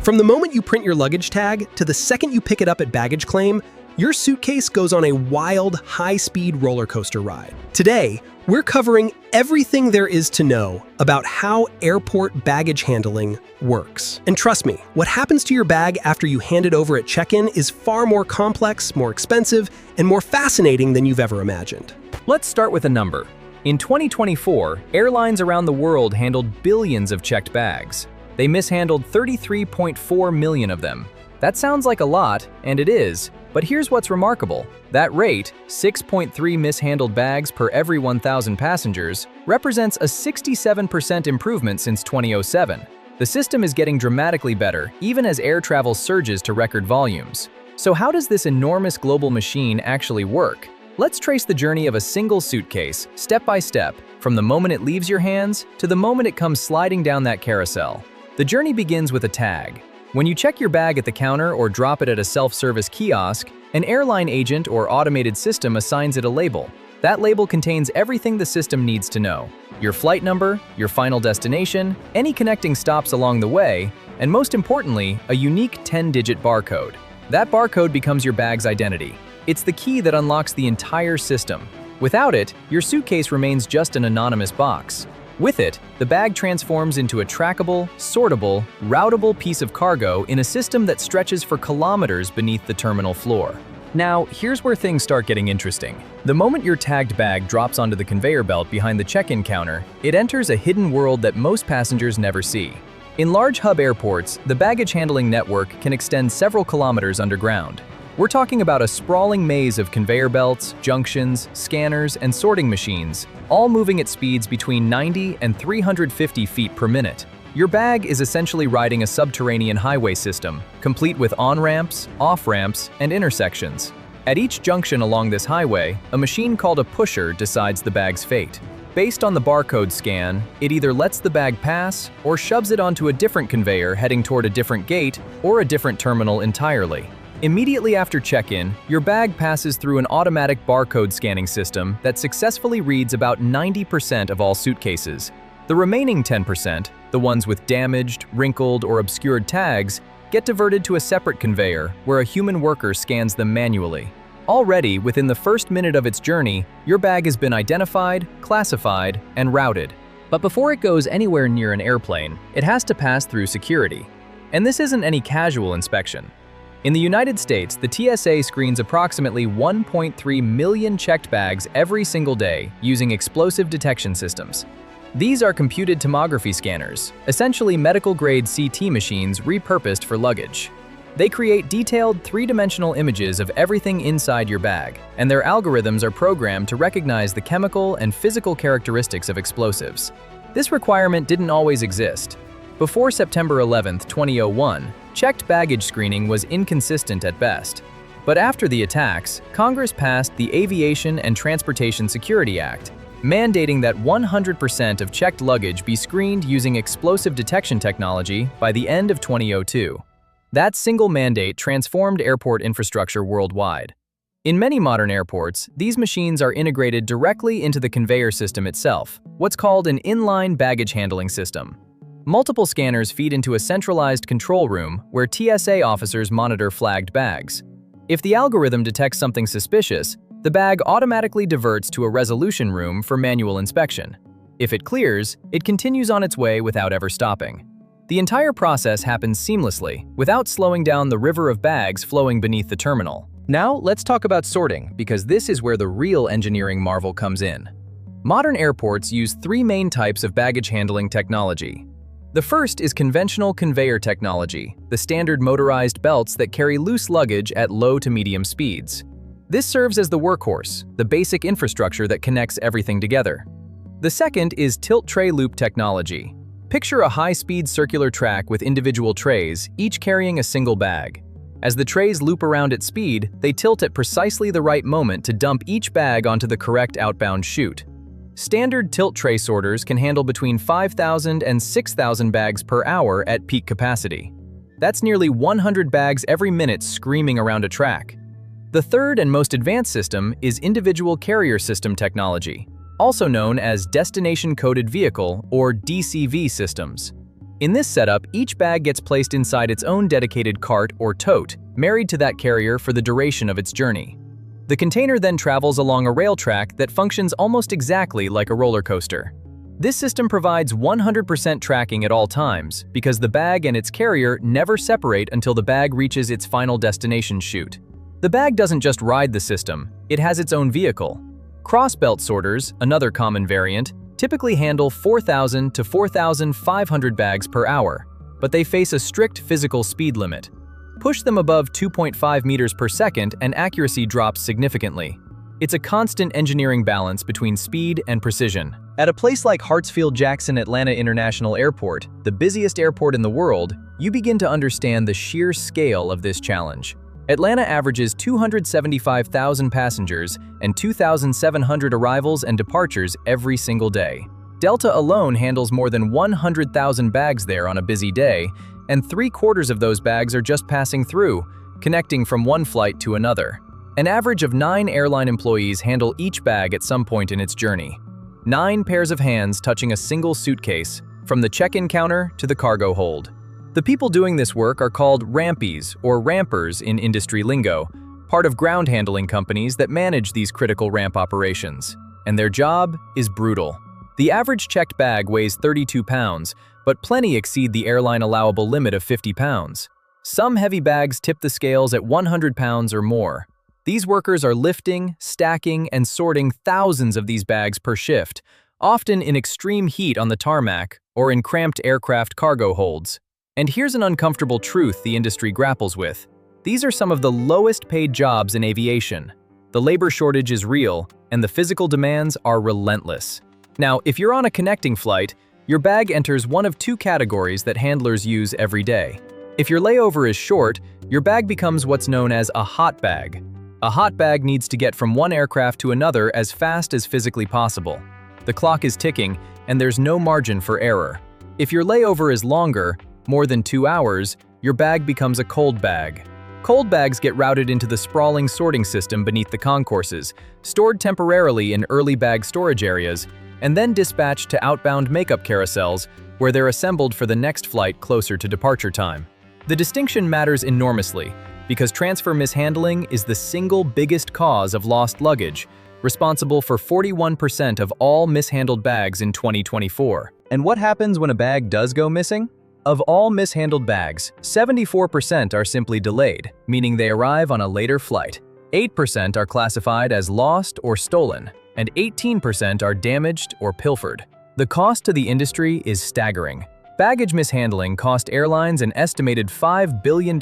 From the moment you print your luggage tag to the second you pick it up at baggage claim, your suitcase goes on a wild, high-speed roller coaster ride. Today, we're covering everything there is to know about how airport baggage handling works. And trust me, what happens to your bag after you hand it over at check-in is far more complex, more expensive, and more fascinating than you've ever imagined. Let's start with a number. In 2024, airlines around the world handled billions of checked bags. They mishandled 33.4 million of them. That sounds like a lot, and it is, but here's what's remarkable. That rate, 6.3 mishandled bags per every 1,000 passengers, represents a 67% improvement since 2007. The system is getting dramatically better, even as air travel surges to record volumes. So how does this enormous global machine actually work? Let's trace the journey of a single suitcase, step by step, from the moment it leaves your hands to the moment it comes sliding down that carousel. The journey begins with a tag. When you check your bag at the counter or drop it at a self-service kiosk, an airline agent or automated system assigns it a label. That label contains everything the system needs to know: your flight number, your final destination, any connecting stops along the way, and most importantly, a unique 10-digit barcode. That barcode becomes your bag's identity. It's the key that unlocks the entire system. Without it, your suitcase remains just an anonymous box. With it, the bag transforms into a trackable, sortable, routable piece of cargo in a system that stretches for kilometers beneath the terminal floor. Now, here's where things start getting interesting. The moment your tagged bag drops onto the conveyor belt behind the check-in counter, it enters a hidden world that most passengers never see. In large hub airports, the baggage handling network can extend several kilometers underground. We're talking about a sprawling maze of conveyor belts, junctions, scanners, and sorting machines, all moving at speeds between 90 and 350 feet per minute. Your bag is essentially riding a subterranean highway system, complete with on-ramps, off-ramps, and intersections. At each junction along this highway, a machine called a pusher decides the bag's fate. Based on the barcode scan, it either lets the bag pass or shoves it onto a different conveyor heading toward a different gate or a different terminal entirely. Immediately after check-in, your bag passes through an automatic barcode scanning system that successfully reads about 90% of all suitcases. The remaining 10%, the ones with damaged, wrinkled, or obscured tags, get diverted to a separate conveyor where a human worker scans them manually. Already, within the first minute of its journey, your bag has been identified, classified, and routed. But before it goes anywhere near an airplane, it has to pass through security. And this isn't any casual inspection. In the United States, the TSA screens approximately 1.3 million checked bags every single day using explosive detection systems. These are computed tomography scanners, essentially medical-grade CT machines repurposed for luggage. They create detailed, three-dimensional images of everything inside your bag, and their algorithms are programmed to recognize the chemical and physical characteristics of explosives. This requirement didn't always exist. Before September 11, 2001, checked baggage screening was inconsistent at best. But after the attacks, Congress passed the Aviation and Transportation Security Act, mandating that 100% of checked luggage be screened using explosive detection technology by the end of 2002. That single mandate transformed airport infrastructure worldwide. In many modern airports, these machines are integrated directly into the conveyor system itself, what's called an inline baggage handling system. Multiple scanners feed into a centralized control room where TSA officers monitor flagged bags. If the algorithm detects something suspicious, the bag automatically diverts to a resolution room for manual inspection. If it clears, it continues on its way without ever stopping. The entire process happens seamlessly, without slowing down the river of bags flowing beneath the terminal. Now, let's talk about sorting, because this is where the real engineering marvel comes in. Modern airports use three main types of baggage handling technology. The first is conventional conveyor technology, the standard motorized belts that carry loose luggage at low to medium speeds. This serves as the workhorse, the basic infrastructure that connects everything together. The second is tilt tray loop technology. Picture a high-speed circular track with individual trays, each carrying a single bag. As the trays loop around at speed, they tilt at precisely the right moment to dump each bag onto the correct outbound chute. Standard tilt tray sorters can handle between 5,000 and 6,000 bags per hour at peak capacity. That's nearly 100 bags every minute screaming around a track. The third and most advanced system is individual carrier system technology, also known as destination coded vehicle or DCV systems. In this setup, each bag gets placed inside its own dedicated cart or tote, married to that carrier for the duration of its journey. The container then travels along a rail track that functions almost exactly like a roller coaster. This system provides 100% tracking at all times because the bag and its carrier never separate until the bag reaches its final destination chute. The bag doesn't just ride the system, it has its own vehicle. Cross-belt sorters, another common variant, typically handle 4,000 to 4,500 bags per hour, but they face a strict physical speed limit. Push them above 2.5 meters per second and accuracy drops significantly. It's a constant engineering balance between speed and precision. At a place like Hartsfield-Jackson Atlanta International Airport, the busiest airport in the world, you begin to understand the sheer scale of this challenge. Atlanta averages 275,000 passengers and 2,700 arrivals and departures every single day. Delta alone handles more than 100,000 bags there on a busy day, and 3/4 of those bags are just passing through, connecting from one flight to another. An average of 9 airline employees handle each bag at some point in its journey. 9 pairs of hands touching a single suitcase, from the check-in counter to the cargo hold. The people doing this work are called rampies or rampers in industry lingo, part of ground handling companies that manage these critical ramp operations. And their job is brutal. The average checked bag weighs 32 pounds, but plenty exceed the airline allowable limit of 50 pounds. Some heavy bags tip the scales at 100 pounds or more. These workers are lifting, stacking, and sorting thousands of these bags per shift, often in extreme heat on the tarmac or in cramped aircraft cargo holds. And here's an uncomfortable truth the industry grapples with. These are some of the lowest paid jobs in aviation. The labor shortage is real, and the physical demands are relentless. Now, if you're on a connecting flight, your bag enters one of 2 categories that handlers use every day. If your layover is short, your bag becomes what's known as a hot bag. A hot bag needs to get from one aircraft to another as fast as physically possible. The clock is ticking, and there's no margin for error. If your layover is longer, more than 2 hours, your bag becomes a cold bag. Cold bags get routed into the sprawling sorting system beneath the concourses, stored temporarily in early bag storage areas, and then dispatched to outbound makeup carousels, where they're assembled for the next flight closer to departure time. The distinction matters enormously, because transfer mishandling is the single biggest cause of lost luggage, responsible for 41% of all mishandled bags in 2024. And what happens when a bag does go missing? Of all mishandled bags, 74% are simply delayed, meaning they arrive on a later flight. 8% are classified as lost or stolen, and 18% are damaged or pilfered. The cost to the industry is staggering. Baggage mishandling cost airlines an estimated $5 billion in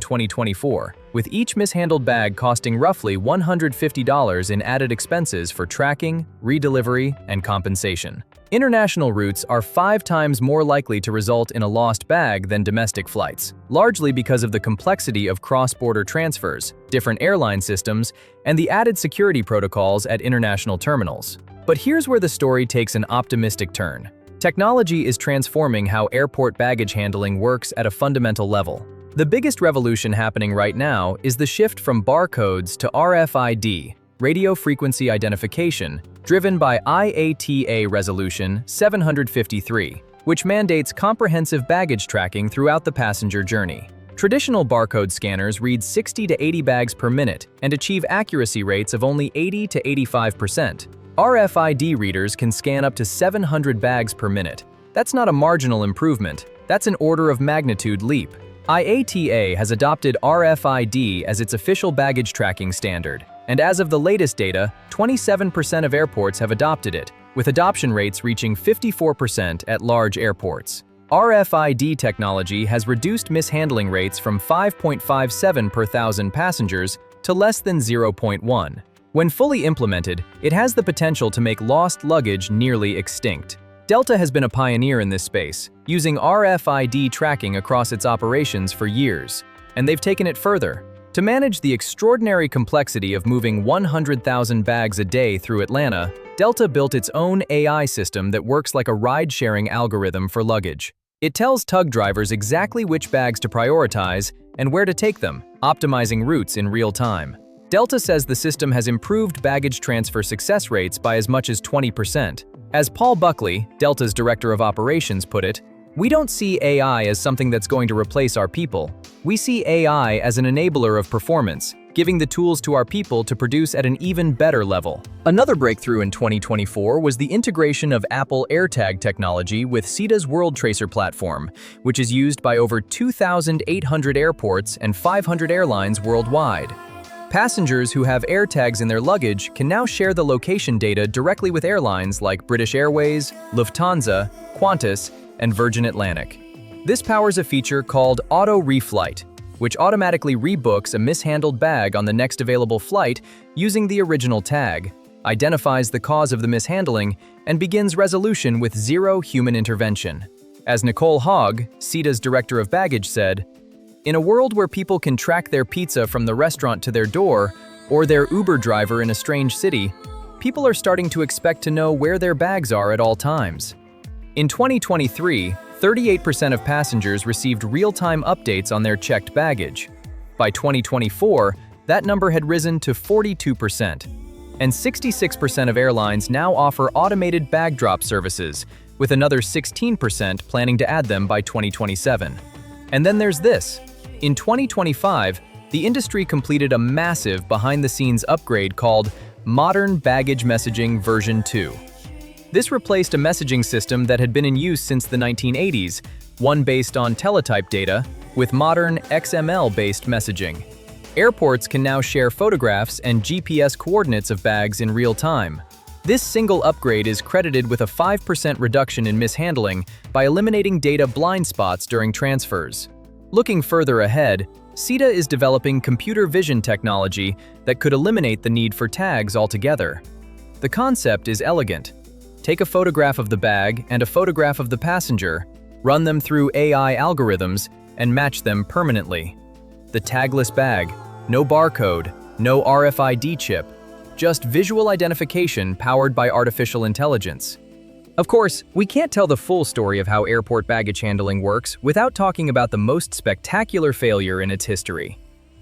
2024, with each mishandled bag costing roughly $150 in added expenses for tracking, redelivery, and compensation. International routes are 5 times more likely to result in a lost bag than domestic flights, largely because of the complexity of cross-border transfers, different airline systems, and the added security protocols at international terminals. But here's where the story takes an optimistic turn. Technology is transforming how airport baggage handling works at a fundamental level. The biggest revolution happening right now is the shift from barcodes to RFID, radio frequency identification, driven by IATA Resolution 753, which mandates comprehensive baggage tracking throughout the passenger journey. Traditional barcode scanners read 60 to 80 bags per minute and achieve accuracy rates of only 80 to 85%. RFID readers can scan up to 700 bags per minute. That's not a marginal improvement, that's an order of magnitude leap. IATA has adopted RFID as its official baggage tracking standard, and as of the latest data, 27% of airports have adopted it, with adoption rates reaching 54% at large airports. RFID technology has reduced mishandling rates from 5.57 per thousand passengers to less than 0.1. When fully implemented, it has the potential to make lost luggage nearly extinct. Delta has been a pioneer in this space, using RFID tracking across its operations for years, and they've taken it further. To manage the extraordinary complexity of moving 100,000 bags a day through Atlanta, Delta built its own AI system that works like a ride-sharing algorithm for luggage. It tells tug drivers exactly which bags to prioritize and where to take them, optimizing routes in real time. Delta says the system has improved baggage transfer success rates by as much as 20%. As Paul Buckley, Delta's director of operations, put it, We don't see AI as something that's going to replace our people. We see AI as an enabler of performance, giving the tools to our people to produce at an even better level. Another breakthrough in 2024 was the integration of Apple AirTag technology with SITA's World Tracer platform, which is used by over 2,800 airports and 500 airlines worldwide. Passengers who have AirTags in their luggage can now share the location data directly with airlines like British Airways, Lufthansa, Qantas, and Virgin Atlantic. This powers a feature called Auto Reflight, which automatically rebooks a mishandled bag on the next available flight using the original tag, identifies the cause of the mishandling, and begins resolution with zero human intervention. As Nicole Hogg, SITA's director of baggage, said, "In a world where people can track their pizza from the restaurant to their door, or their Uber driver in a strange city, people are starting to expect to know where their bags are at all times." In 2023, 38% of passengers received real-time updates on their checked baggage. By 2024, that number had risen to 42%. And 66% of airlines now offer automated bag drop services, with another 16% planning to add them by 2027. And then there's this. In 2025, the industry completed a massive behind-the-scenes upgrade called Modern Baggage Messaging version 2. This replaced a messaging system that had been in use since the 1980s, one based on teletype data, with modern XML-based messaging. Airports can now share photographs and GPS coordinates of bags in real time. This single upgrade is credited with a 5% reduction in mishandling by eliminating data blind spots during transfers. Looking further ahead, SITA is developing computer vision technology that could eliminate the need for tags altogether. The concept is elegant. Take a photograph of the bag and a photograph of the passenger, run them through AI algorithms, and match them permanently. The tagless bag, no barcode, no RFID chip, just visual identification powered by artificial intelligence. Of course, we can't tell the full story of how airport baggage handling works without talking about the most spectacular failure in its history.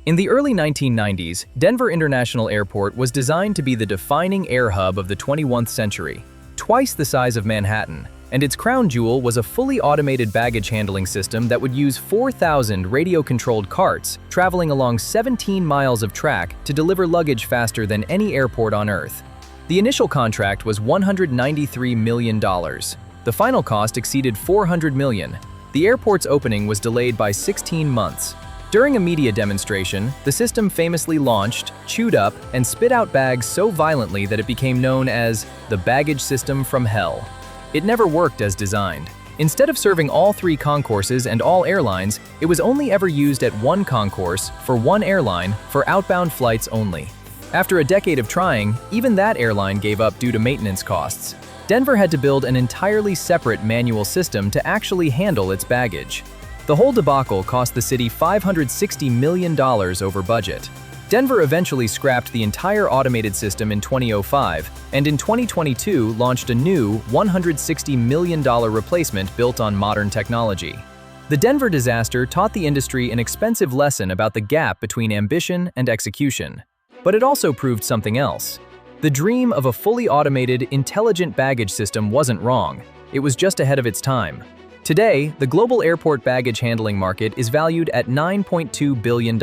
In the early 1990s, Denver International Airport was designed to be the defining air hub of the 21st century. Twice the size of Manhattan, and its crown jewel was a fully automated baggage handling system that would use 4,000 radio-controlled carts traveling along 17 miles of track to deliver luggage faster than any airport on Earth. The initial contract was $193 million. The final cost exceeded $400 million. The airport's opening was delayed by 16 months. During a media demonstration, the system famously launched, chewed up, and spit out bags so violently that it became known as the baggage system from hell. It never worked as designed. Instead of serving all 3 concourses and all airlines, it was only ever used at one concourse for one airline for outbound flights only. After a decade of trying, even that airline gave up due to maintenance costs. Denver had to build an entirely separate manual system to actually handle its baggage. The whole debacle cost the city $560 million over budget. Denver eventually scrapped the entire automated system in 2005, and in 2022 launched a new $160 million replacement built on modern technology. The Denver disaster taught the industry an expensive lesson about the gap between ambition and execution. But it also proved something else. The dream of a fully automated, intelligent baggage system wasn't wrong. It was just ahead of its time. Today, the global airport baggage handling market is valued at $9.2 billion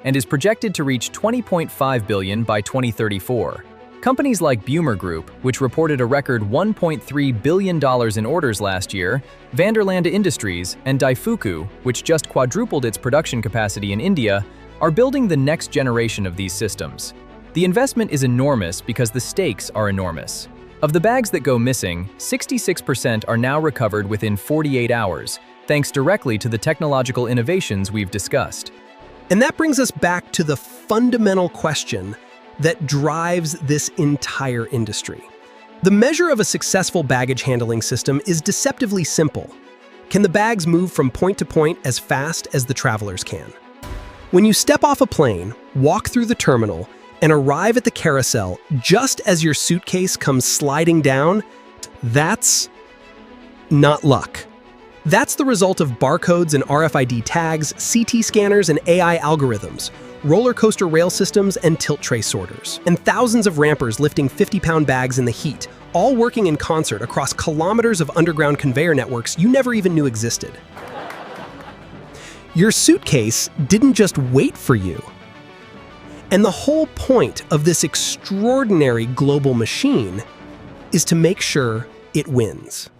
and is projected to reach $20.5 billion by 2034. Companies like Bumer Group, which reported a record $1.3 billion in orders last year, Vanderlande Industries, and Daifuku, which just quadrupled its production capacity in India, are building the next generation of these systems. The investment is enormous because the stakes are enormous. Of the bags that go missing, 66% are now recovered within 48 hours, thanks directly to the technological innovations we've discussed. And that brings us back to the fundamental question that drives this entire industry. The measure of a successful baggage handling system is deceptively simple. Can the bags move from point to point as fast as the travelers can? When you step off a plane, walk through the terminal, and arrive at the carousel just as your suitcase comes sliding down, that's not luck. That's the result of barcodes and RFID tags, CT scanners, and AI algorithms, roller coaster rail systems, and tilt tray sorters. And thousands of rampers lifting 50-pound bags in the heat, all working in concert across kilometers of underground conveyor networks you never even knew existed. Your suitcase didn't just wait for you. And the whole point of this extraordinary global machine is to make sure it wins.